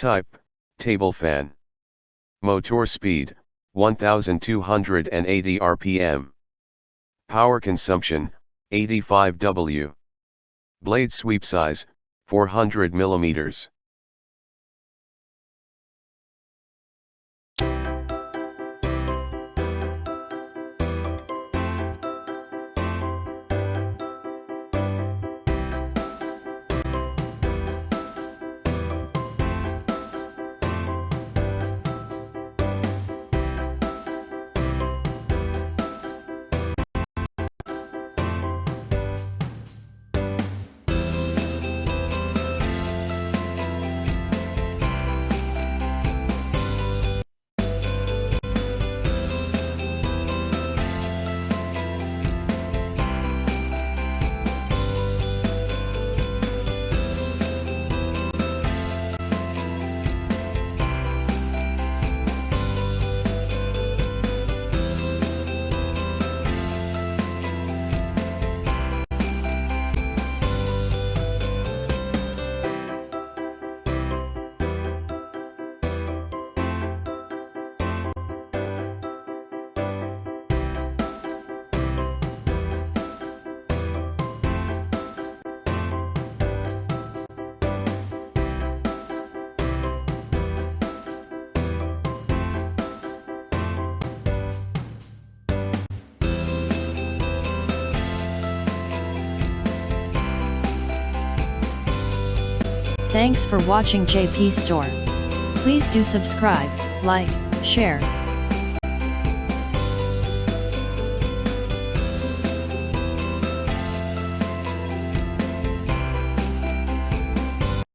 Type, table fan. Motor speed, 1280 rpm. Power consumption, 85 W. Blade sweep size, 400 mm. Thanks for watching JP Store. Please do subscribe, like, share,